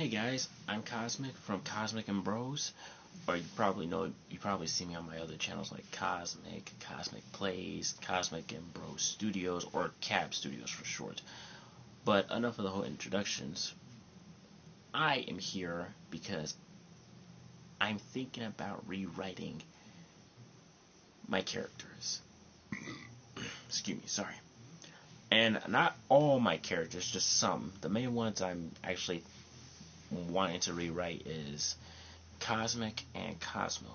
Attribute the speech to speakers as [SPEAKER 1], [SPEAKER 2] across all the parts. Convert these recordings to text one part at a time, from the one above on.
[SPEAKER 1] Hey guys, I'm Kosmic from Kosmic and Bros, or you probably see me on my other channels like Kosmic, Kosmic Plays, Kosmic and Bros Studios, or CAB Studios for short. But enough of the whole introductions. I am here because I'm thinking about rewriting my characters. Excuse me, sorry. And not all my characters, just some. The main ones I'm actually wanting to rewrite is Kosmic and Kosmo.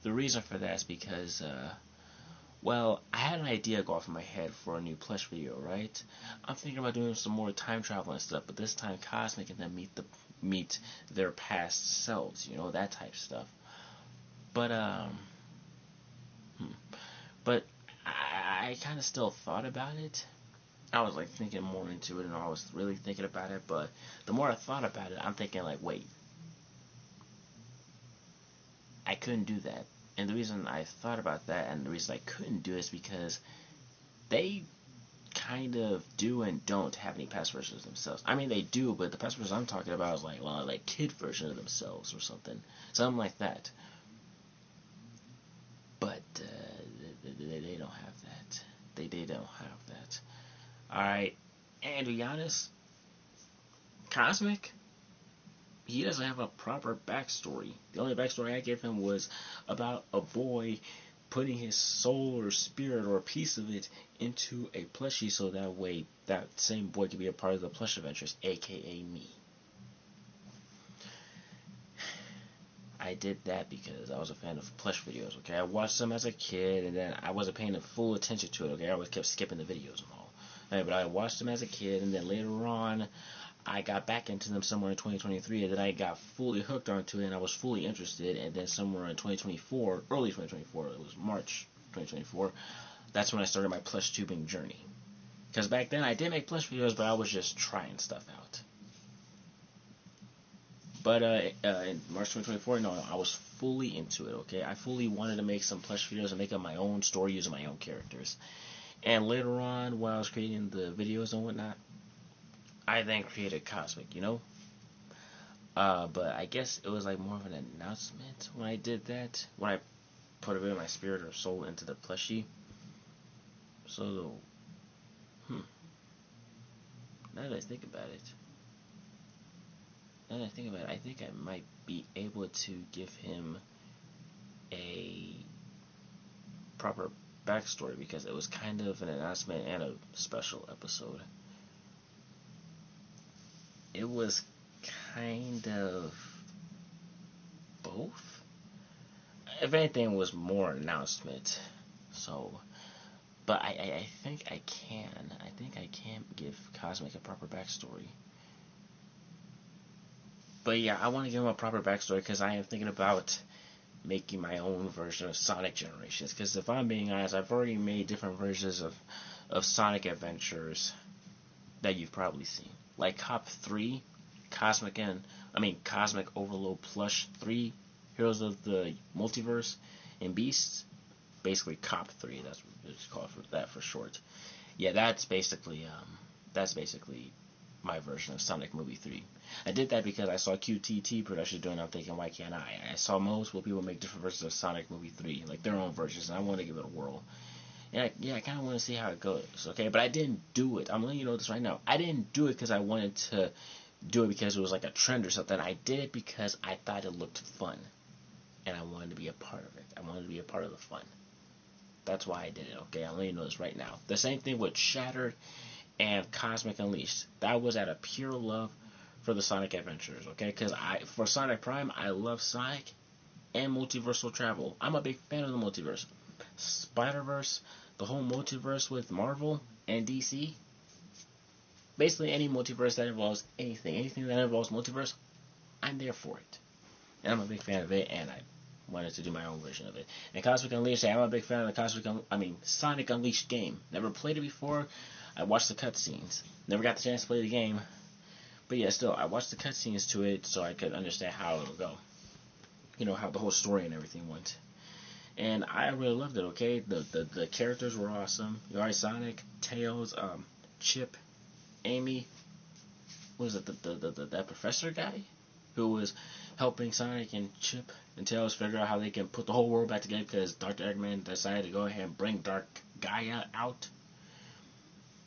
[SPEAKER 1] The reason for that is because, well, I had an idea go off in my head for a new Plush video, right? I'm thinking about doing some more time travel and stuff, but this time Kosmic and then meet their past selves, you know, that type of stuff. But I kind of still thought about it. I was like thinking more into it, and I was really thinking about it, but the more I thought about it, I'm thinking like, wait, I couldn't do that. And the reason I thought about that and the reason I couldn't do it is because they kind of do and don't have any past versions of themselves. I mean, they do, but the past versions I'm talking about is like, well, like kid version of themselves or something like that. But they don't have that. They don't have that. Alright, and to be honest, Kosmic, he doesn't have a proper backstory. The only backstory I gave him was about a boy putting his soul or spirit or a piece of it into a plushie so that way that same boy could be a part of the Plush Adventures, aka me. I did that because I was a fan of Plush videos, okay? I watched them as a kid, and then I wasn't paying full attention to it, okay? I always kept skipping the videos and all. But I watched them as a kid, and then later on, I got back into them somewhere in 2023, and then I got fully hooked onto it, and I was fully interested, and then somewhere in 2024, early 2024, it was March 2024, that's when I started my plush tubing journey. Because back then, I did make plush videos, but I was just trying stuff out. But in March 2024, no, I was fully into it, okay? I fully wanted to make some plush videos and make up my own story using my own characters. And later on, while I was creating the videos and whatnot, I then created Kosmic, you know? But I guess it was like more of an announcement when I did that, when I put a bit of my spirit or soul into the plushie. So, now that I think about it, I think I might be able to give him a proper backstory because it was kind of an announcement and a special episode. It was kind of both. If anything, it was more announcement. So, but I think I can give Kosmic a proper backstory. But yeah, I want to give him a proper backstory because I am thinking about making my own version of Sonic Generations. Because if I'm being honest, I've already made different versions of Sonic Adventures that you've probably seen. Like Cop 3, Cosmic Overload Plush 3, Heroes of the Multiverse, and Beasts. Basically Cop 3, that's what it's called for that for short. Yeah, that's basically my version of Sonic Movie 3. I did that because I saw QTT Productions doing it, I'm thinking, why can't I? I saw multiple people make different versions of Sonic Movie 3, like their own versions, and I want to give it a whirl. And I kind of want to see how it goes, okay? But I didn't do it. I'm letting you know this right now. I didn't do it because I wanted to do it because it was like a trend or something. I did it because I thought it looked fun, and I wanted to be a part of it. I wanted to be a part of the fun. That's why I did it, okay? I'm letting you know this right now. The same thing with Shattered and Cosmic Unleashed. That was out of pure love for the Sonic Adventures, okay? Because for Sonic Prime, I love Sonic and multiversal travel. I'm a big fan of the multiverse. Spider-Verse, the whole multiverse with Marvel and DC. Basically any multiverse that involves anything that involves multiverse, I'm there for it. And I'm a big fan of it, and I wanted to do my own version of it. And Cosmic Unleashed, I'm a big fan of the Sonic Unleashed game. Never played it before. I watched the cutscenes. Never got the chance to play the game. But yeah, still, I watched the cutscenes to it so I could understand how it would go. You know, how the whole story and everything went. And I really loved it, okay? The characters were awesome. You already Sonic, Tails, Chip, Amy. was it that professor guy who was helping Sonic and Chip and Tails figure out how they can put the whole world back together because Dr. Eggman decided to go ahead and bring Dark Gaia out.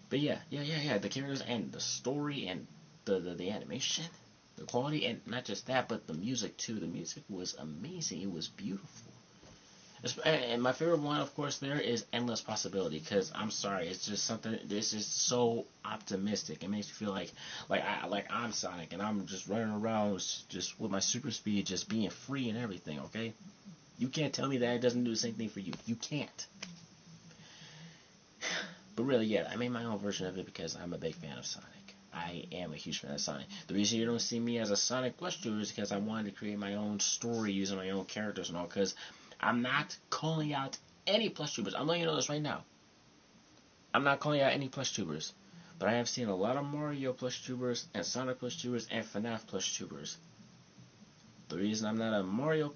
[SPEAKER 1] But yeah, the characters and the story and the animation, the quality, and not just that, but the music too. The music was amazing. It was beautiful. And my favorite one, of course, there is Endless Possibility, because I'm sorry, it's just something. This is so optimistic. It makes me feel like I'm Sonic and I'm just running around just with my super speed, just being free and everything. Okay, you can't tell me that it doesn't do the same thing for you. You can't. But really, yeah, I made my own version of it because I'm a big fan of Sonic. I am a huge fan of Sonic. The reason you don't see me as a Sonic Plush tuber is because I wanted to create my own story using my own characters and all, because I'm not calling out any plush tubers. I'm letting you know this right now. I'm not calling out any plush tubers. But I have seen a lot of Mario plush tubers and Sonic plush tubers and FNAF plush tubers. The reason I'm not a Mario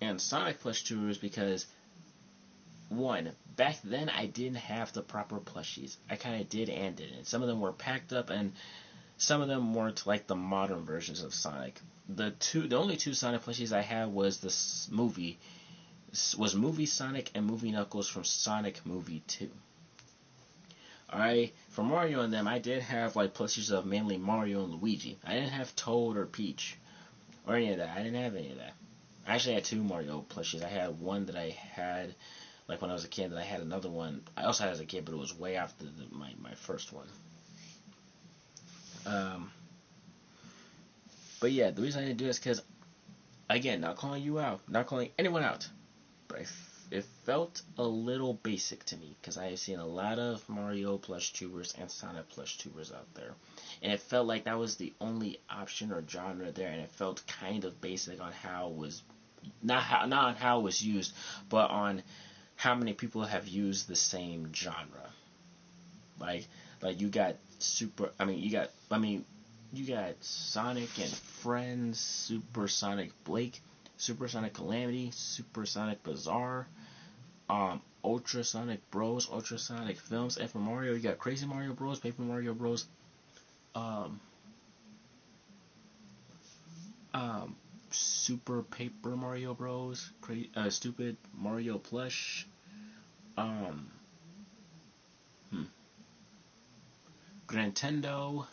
[SPEAKER 1] and Sonic plush tuber is because, one, back then I didn't have the proper plushies. I kind of did and didn't. Some of them were packed up and some of them weren't like the modern versions of Sonic. The only two Sonic plushies I had was movie Sonic and Movie Knuckles from Sonic Movie 2. Alright, for Mario and them, I did have like plushies of mainly Mario and Luigi. I didn't have Toad or Peach or any of that. I didn't have any of that. I actually had two Mario plushies. I had one that I had like when I was a kid, and I had another one I also had as a kid, but it was way after my first one. But yeah, the reason I didn't do this is because, again, not calling you out, not calling anyone out, but it felt a little basic to me because I have seen a lot of Mario plush tubers and Sonic plush tubers out there, and it felt like that was the only option or genre there, and it felt kind of basic on how it was, not on how it was used, but on how many people have used the same genre. Like you got you got Sonic and Friends, SuperSonicBlake, SuperSonicCalamity, SuperSonic Bazaar, UltraSonicBros, UltraSonicFilms, and for Mario you got CrazyMarioBros, PaperMarioBros, Super Paper Mario Bros, Stupid Mario Plush, Grantendo,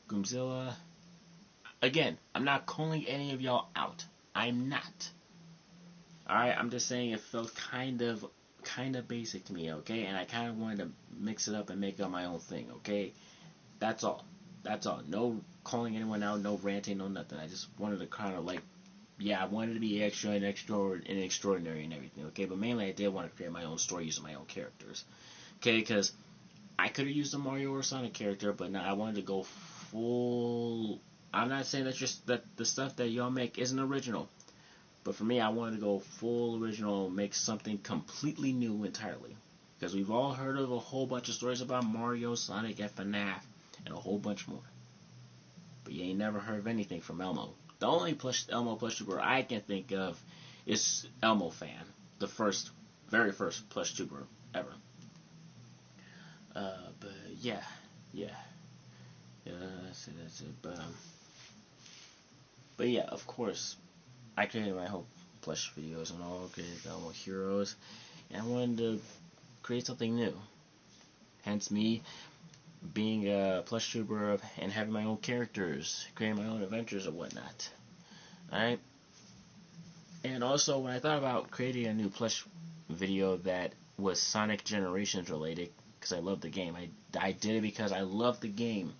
[SPEAKER 1] Goomzilla. Again, I'm not calling any of y'all out. I'm not. Alright, I'm just saying it felt kind of basic to me, okay? And I kind of wanted to mix it up and make up my own thing, okay? That's all. No calling anyone out, no ranting, no nothing. I just wanted to kind of like, yeah, I wanted to be extra and extraordinary and everything, okay? But mainly I did want to create my own story using my own characters, okay? Because I could have used a Mario or Sonic character, but now I wanted to go full. I'm not saying that the stuff that y'all make isn't original, but for me, I wanted to go full original, make something completely new entirely. Because we've all heard of a whole bunch of stories about Mario, Sonic, and FNAF, and a whole bunch more. But you ain't never heard of anything from Elmo. The only Elmo plush tuber I can think of is Elmo Fan, the very first plush tuber ever. But yeah, that's it. But yeah, of course, I created my whole plush videos and all, created Elmo Heroes, and I wanted to create something new. Hence me being a plush tuber and having my own characters, creating my own adventures and whatnot. Alright? And also, when I thought about creating a new plush video that was Sonic Generations related, because I love the game, I did it because I love the game.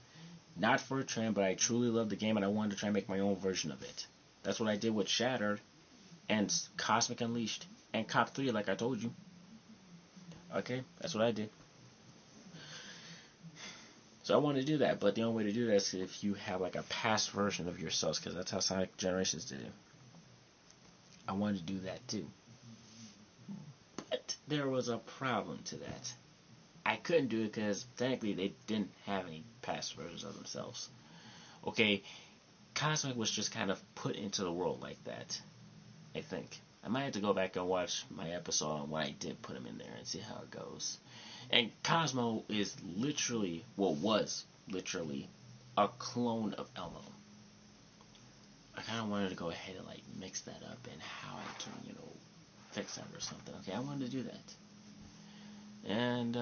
[SPEAKER 1] Not for a trend, but I truly love the game and I wanted to try and make my own version of it. That's what I did with Shattered and Cosmic Unleashed and Cop 3, like I told you. Okay? That's what I did. So I wanted to do that, but the only way to do that is if you have like a past version of yourselves, because that's how Sonic Generations did it. I wanted to do that too. But there was a problem to that. I couldn't do it because technically they didn't have any past versions of themselves. Okay, Kosmic was just kind of put into the world like that, I think. I might have to go back and watch my episode on why I did put him in there and see how it goes. And Kosmo is literally, was literally a clone of Elmo. I kind of wanted to go ahead and like mix that up and how I can, fix that or something. Okay, I wanted to do that. And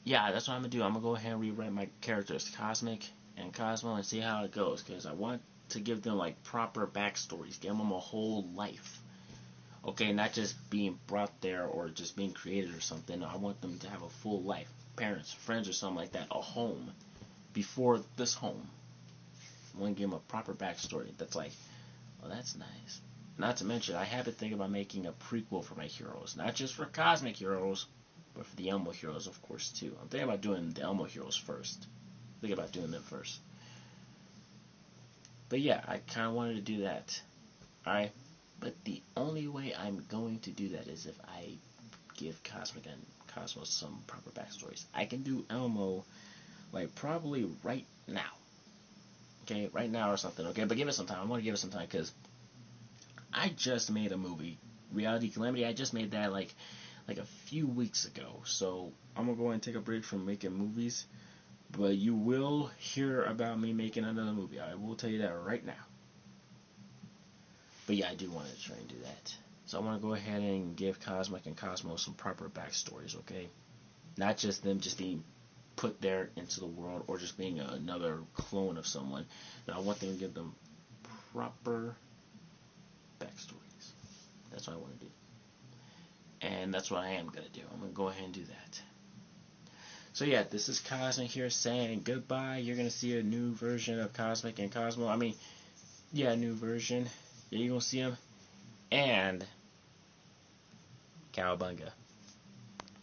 [SPEAKER 1] yeah, that's what I'm gonna do. I'm gonna go ahead and rewrite my characters, Kosmic and Kosmo, and see how it goes. Because I want to give them like proper backstories, give them a whole life. Okay, not just being brought there or just being created or something. No, I want them to have a full life, parents, friends, or something like that, a home before this home. I want to give them a proper backstory. That's like, oh, that's nice. Not to mention, I have been thinking about making a prequel for my heroes, not just for Kosmic heroes, but for the Elmo heroes, of course, too. I'm thinking about doing the Elmo heroes first. Think about doing them first. But yeah, I kind of wanted to do that. Alright? But the only way I'm going to do that is if I give Kosmic and Kosmo some proper backstories. I can do Elmo, like, probably right now. Okay? Right now or something, okay? But give it some time. I want to give it some time, because I just made a movie, Reality Calamity. I just made that, like a few weeks ago. So, I'm going to go ahead and take a break from making movies. But you will hear about me making another movie. I will tell you that right now. But yeah, I do want to try and do that. So I want to go ahead and give Kosmic and Kosmo some proper backstories, okay? Not just them just being put there into the world or just being another clone of someone. But I want them to give them proper backstories. That's what I want to do. And that's what I am going to do. I'm going to go ahead and do that. So yeah, this is Kosmic here saying goodbye. You're going to see a new version of Kosmic and Kosmo. I mean, yeah, a new version. Yeah, you're going to see them. And cowabunga.